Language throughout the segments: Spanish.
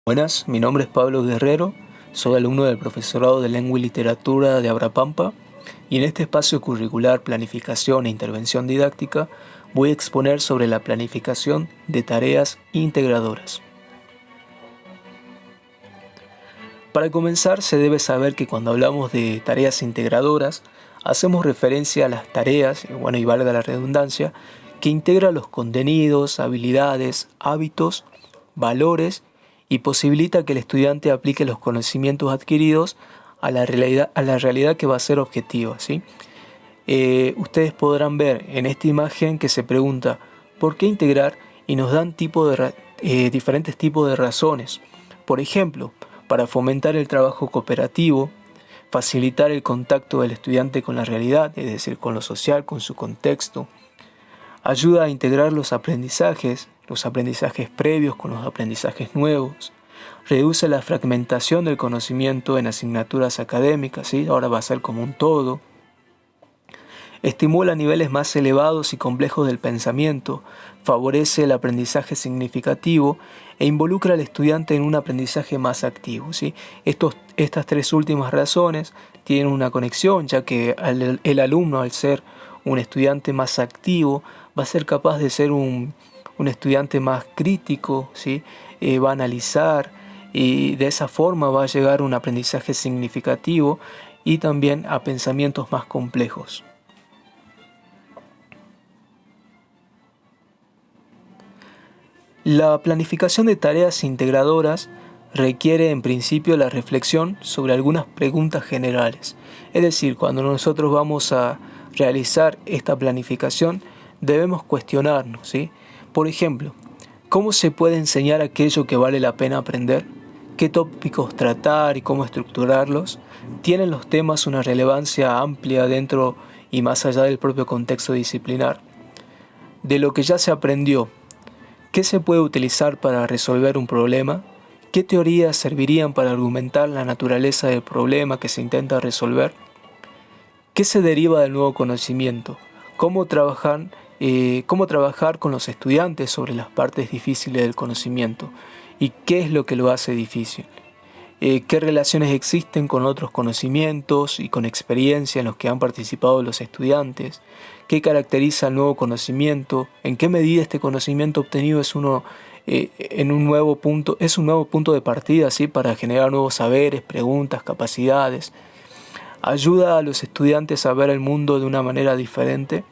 Buenas, mi nombre es Pablo Guerrero, soy alumno del Profesorado de Lengua y Literatura de Abrapampa y en este espacio curricular Planificación e Intervención Didáctica voy a exponer sobre la planificación de tareas integradoras. Para comenzar, se debe saber que cuando hablamos de tareas integradoras, hacemos referencia a las tareas, y valga la redundancia, que integran los contenidos, habilidades, hábitos, valores y posibilita que el estudiante aplique los conocimientos adquiridos a la realidad que va a ser objetiva, ¿sí? Ustedes podrán ver en esta imagen que se pregunta ¿por qué integrar? Y nos dan diferentes tipos de razones. Por ejemplo, para fomentar el trabajo cooperativo, facilitar el contacto del estudiante con la realidad, es decir, con lo social, con su contexto, ayuda a integrar los aprendizajes previos con los aprendizajes nuevos, reduce la fragmentación del conocimiento en asignaturas académicas, ¿sí? Ahora va a ser como un todo, estimula niveles más elevados y complejos del pensamiento, favorece el aprendizaje significativo e involucra al estudiante en un aprendizaje más activo, ¿sí? Estas tres últimas razones tienen una conexión, ya que el alumno, al ser un estudiante más activo, va a ser capaz de ser un estudiante más crítico, ¿sí? Va a analizar y de esa forma va a llegar a un aprendizaje significativo y también a pensamientos más complejos. La planificación de tareas integradoras requiere en principio la reflexión sobre algunas preguntas generales. Es decir, cuando nosotros vamos a realizar esta planificación, debemos cuestionarnos, ¿sí? Por ejemplo, ¿cómo se puede enseñar aquello que vale la pena aprender? ¿Qué tópicos tratar y cómo estructurarlos? ¿Tienen los temas una relevancia amplia dentro y más allá del propio contexto disciplinar? De lo que ya se aprendió, ¿qué se puede utilizar para resolver un problema? ¿Qué teorías servirían para argumentar la naturaleza del problema que se intenta resolver? ¿Qué se deriva del nuevo conocimiento? ¿Cómo trabajar con los estudiantes sobre las partes difíciles del conocimiento? ¿Y qué es lo que lo hace difícil? ¿Qué relaciones existen con otros conocimientos y con experiencia en los que han participado los estudiantes? ¿Qué caracteriza el nuevo conocimiento? ¿En qué medida este conocimiento obtenido es un nuevo punto de partida, ¿sí? Para generar nuevos saberes, preguntas, capacidades? ¿Ayuda a los estudiantes a ver el mundo de una manera diferente?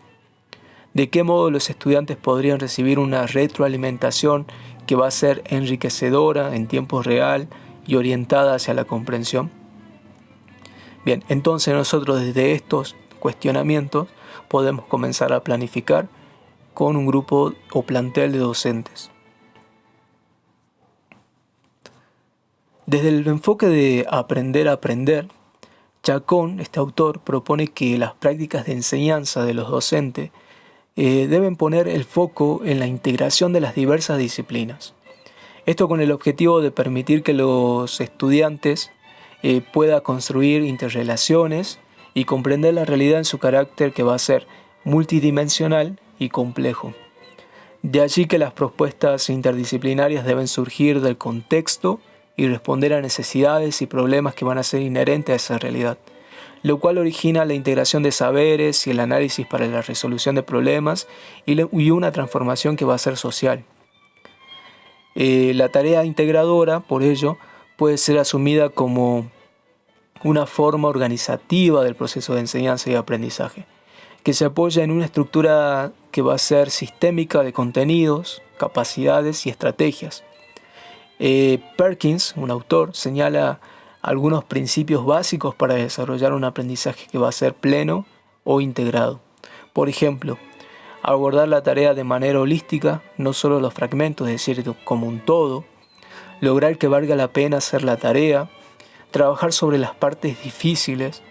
¿De qué modo los estudiantes podrían recibir una retroalimentación que va a ser enriquecedora en tiempo real y orientada hacia la comprensión? Bien, entonces nosotros desde estos cuestionamientos podemos comenzar a planificar con un grupo o plantel de docentes. Desde el enfoque de aprender a aprender, Chacón, este autor, propone que las prácticas de enseñanza de los docentes deben poner el foco en la integración de las diversas disciplinas. Esto con el objetivo de permitir que los estudiantes puedan construir interrelaciones y comprender la realidad en su carácter que va a ser multidimensional y complejo. De allí que las propuestas interdisciplinarias deben surgir del contexto y responder a necesidades y problemas que van a ser inherentes a esa realidad, lo cual origina la integración de saberes y el análisis para la resolución de problemas y una transformación que va a ser social. La tarea integradora, por ello, puede ser asumida como una forma organizativa del proceso de enseñanza y aprendizaje, que se apoya en una estructura que va a ser sistémica de contenidos, capacidades y estrategias. Perkins, un autor, señala algunos principios básicos para desarrollar un aprendizaje que va a ser pleno o integrado. Por ejemplo, abordar la tarea de manera holística, no solo los fragmentos, es decir, como un todo, lograr que valga la pena hacer la tarea, trabajar sobre las partes difíciles,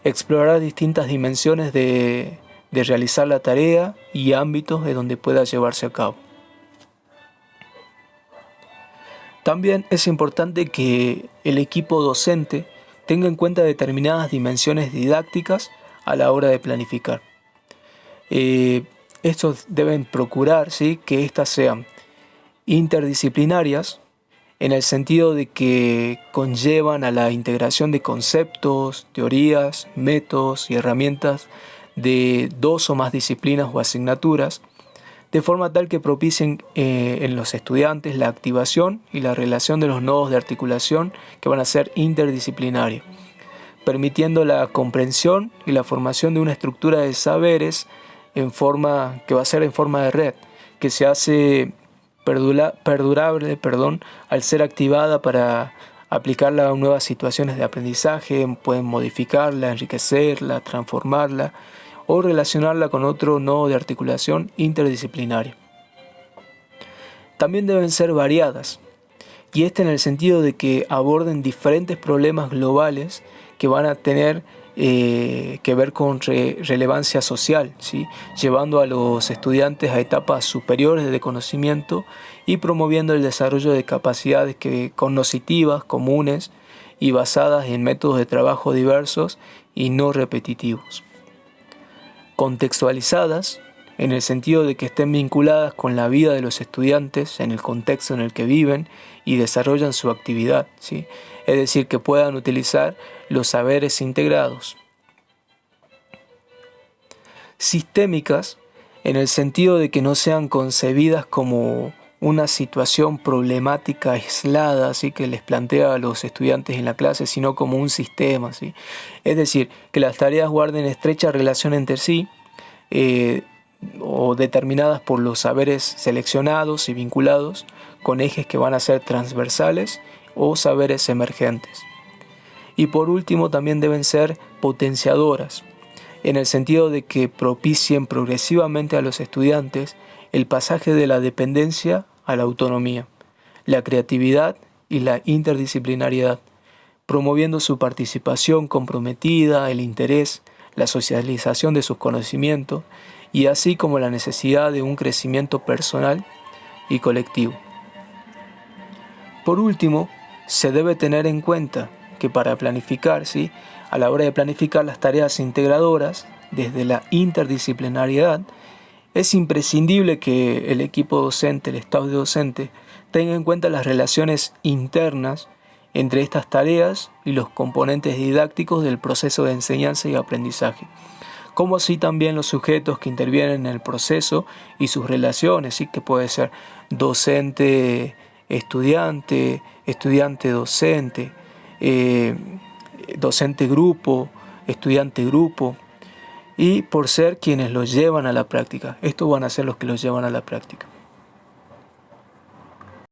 explorar distintas dimensiones de realizar la tarea y ámbitos de donde pueda llevarse a cabo. También es importante que el equipo docente tenga en cuenta determinadas dimensiones didácticas a la hora de planificar. Estos deben procurar, ¿sí?, que éstas sean interdisciplinarias, en el sentido de que conllevan a la integración de conceptos, teorías, métodos y herramientas de dos o más disciplinas o asignaturas, de forma tal que propicien en los estudiantes la activación y la relación de los nodos de articulación que van a ser interdisciplinarios, permitiendo la comprensión y la formación de una estructura de saberes que va a ser en forma de red, que se hace perdurable, al ser activada para aplicarla a nuevas situaciones de aprendizaje. Pueden modificarla, enriquecerla, transformarla o relacionarla con otro nodo de articulación interdisciplinario. También deben ser variadas, y en el sentido de que aborden diferentes problemas globales que van a tener que ver con relevancia social, ¿sí? Llevando a los estudiantes a etapas superiores de conocimiento y promoviendo el desarrollo de capacidades cognitivas comunes y basadas en métodos de trabajo diversos y no repetitivos. Contextualizadas, en el sentido de que estén vinculadas con la vida de los estudiantes en el contexto en el que viven y desarrollan su actividad, ¿sí? Es decir, que puedan utilizar los saberes integrados. Sistémicas, en el sentido de que no sean concebidas como una situación problemática aislada, ¿sí?, que les plantea a los estudiantes en la clase, sino como un sistema, ¿sí? Es decir, que las tareas guarden estrecha relación entre sí, o determinadas por los saberes seleccionados y vinculados con ejes que van a ser transversales o saberes emergentes. Y por último, también deben ser potenciadoras, en el sentido de que propicien progresivamente a los estudiantes el pasaje de la dependencia a la autonomía, la creatividad y la interdisciplinariedad, promoviendo su participación comprometida, el interés, la socialización de sus conocimientos y así como la necesidad de un crecimiento personal y colectivo. Por último, se debe tener en cuenta que para planificar, ¿sí?, a la hora de planificar las tareas integradoras desde la interdisciplinariedad, es imprescindible que el equipo docente, el staff docente, tenga en cuenta las relaciones internas entre estas tareas y los componentes didácticos del proceso de enseñanza y aprendizaje, como así también los sujetos que intervienen en el proceso y sus relaciones, ¿sí?, que puede ser docente-estudiante, estudiante-docente, docente-grupo, estudiante-grupo, y por ser quienes los llevan a la práctica. Estos van a ser los que los llevan a la práctica.